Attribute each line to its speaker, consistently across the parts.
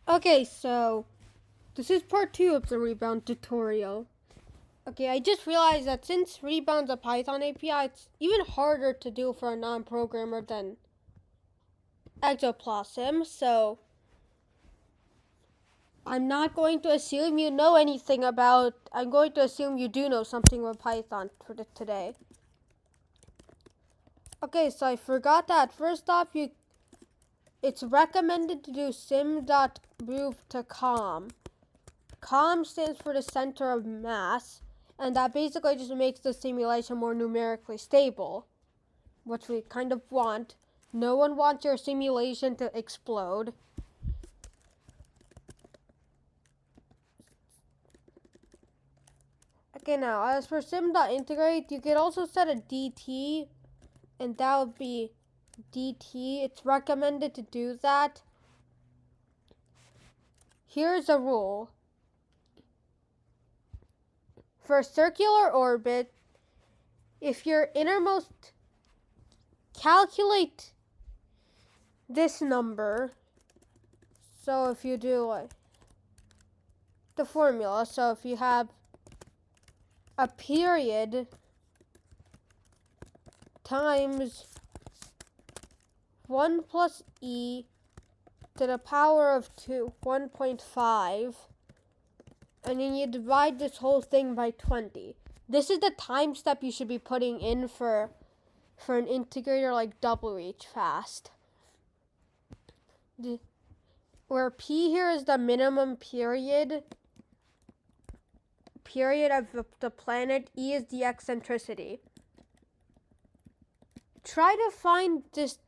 Speaker 1: Okay, so this is part 2 of the Rebound tutorial. Okay, I just realized that since Rebound's a Python API, it's even harder to do for a non-programmer than Exoplasm, so I'm not going to assume you know anything about, I'm going to assume you do know something about Python for today. Okay, so I forgot that. First off, it's recommended to do sim.move to COM. COM stands for the center of mass, and that basically just makes the simulation more numerically stable, which we kind of want. No one wants your simulation to explode. Okay, now, as for sim.integrate, you could also set a DT, and that would be DT. It's recommended to do that. Here's a rule. For a circular orbit, if your innermost, calculate this number. So if you do the formula, so if you have a period times 1 plus e to the power of 1.5, and then you divide this whole thing by 20. This is the time step you should be putting in for an integrator like WHFast. Where P here is the minimum period of the planet, E is the eccentricity. Try to find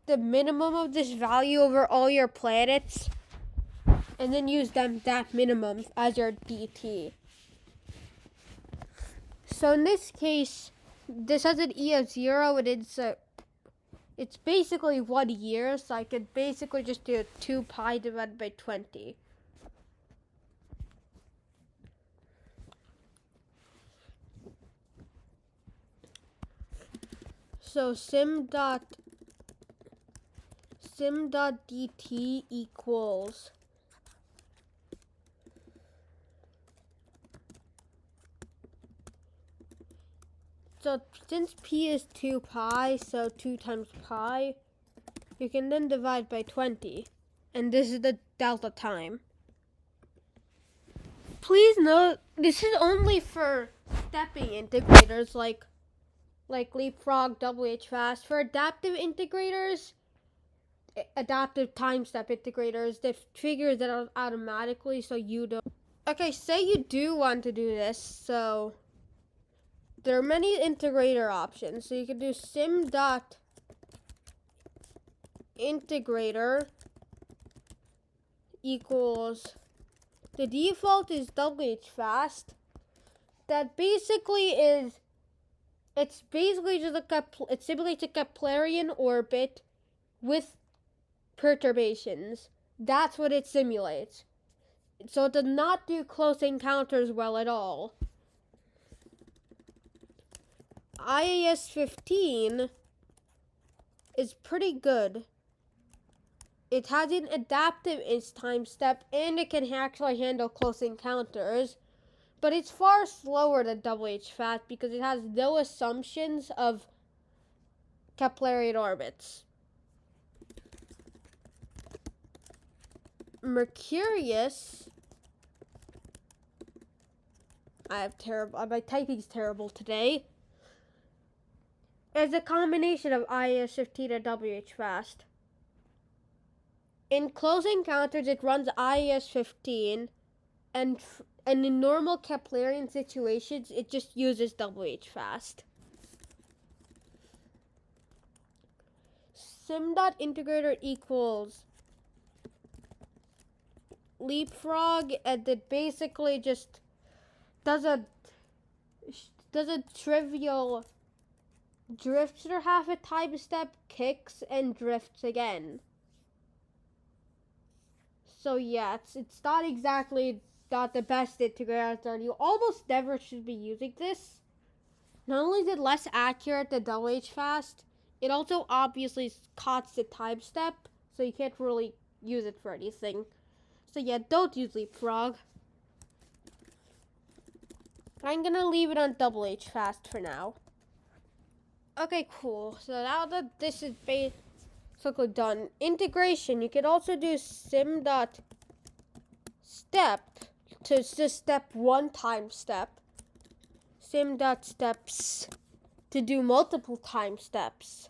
Speaker 1: the minimum of this value over all your planets, and then use that minimum as your DT. So in this case, this has an E of 0, and it's basically 1 year, so I could basically just do 2 pi divided by 20. So sim.dt equals so since p is 2 pi, so 2 times pi, you can then divide by 20, and this is the delta time. Please note, this is only for stepping integrators like Leapfrog, WHFast. For adaptive integrators, adaptive time step integrators, that figures that out automatically, so you don't. Okay, say you do want to do this, so there are many integrator options. So you can do sim.integrator equals, the default is WHFast. That basically is, it's basically just it simulates a Keplerian orbit with perturbations. That's what it simulates. So it does not do close encounters well at all. IAS 15 is pretty good. It has an adaptive time step, and it can actually handle close encounters. But it's far slower than WHFast because it has no assumptions of Keplerian orbits. Mercurius, my typing's terrible today, is a combination of IAS 15 and WHFast. In close encounters, it runs IAS 15, and in normal Keplerian situations, it just uses WHFast. Sim.integrator equals Leapfrog, and it basically just does a trivial drifts for half a time step, kicks, and drifts again. So yeah, it's not exactly not the best integrator. You almost never should be using this. Not only is it less accurate than WHFast, it also obviously cuts the time step, so you can't really use it for anything. So yeah, don't use Leapfrog. I'm gonna leave it on double H fast for now. Okay, cool. So now that this is basically done, integration, you could also do sim.step to just step one time step. Sim.steps to do multiple time steps.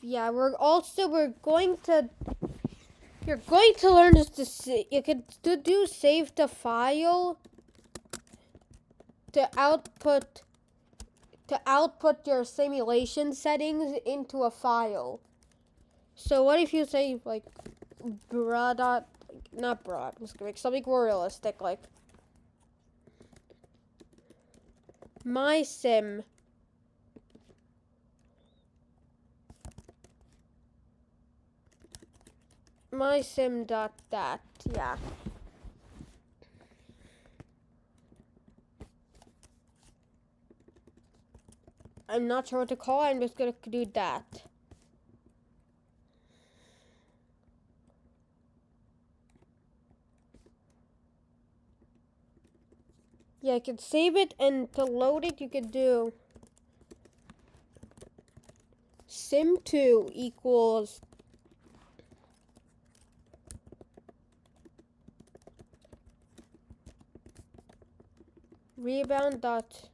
Speaker 1: Yeah, you're going to learn this to see. You could do save to file to output your simulation settings into a file. So what if you say like not broad, I'm just gonna make something more realistic, like my sim dot that, yeah. I'm not sure what to call it, I'm just gonna do that. Yeah, you can save it, and to load it, you could do sim2 equals rebound dot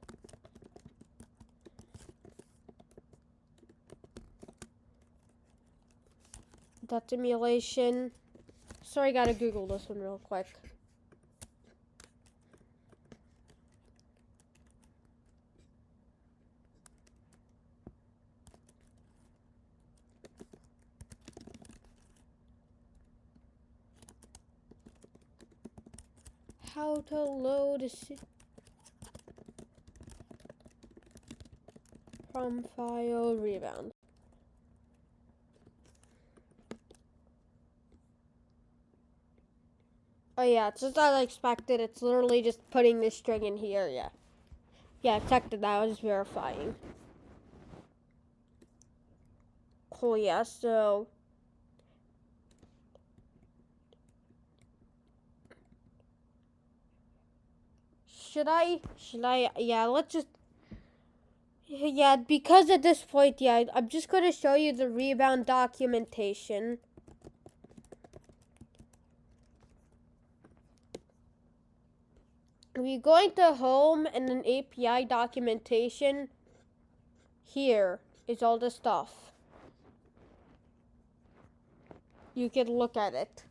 Speaker 1: simulation. Sorry, gotta Google this one real quick. How to load from file rebound. Oh yeah, it's just as I expected. It's literally just putting this string in here, yeah. Yeah, I checked it out, I was verifying. Cool, yeah, so should I, yeah, let's just, yeah, because at this point, yeah, I'm just going to show you the rebound documentation. We're going to home and then API documentation. Here is all the stuff. You can look at it.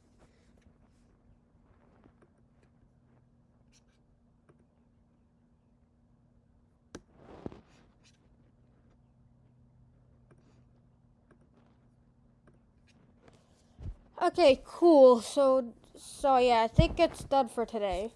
Speaker 1: Okay, cool. So yeah, I think it's done for today.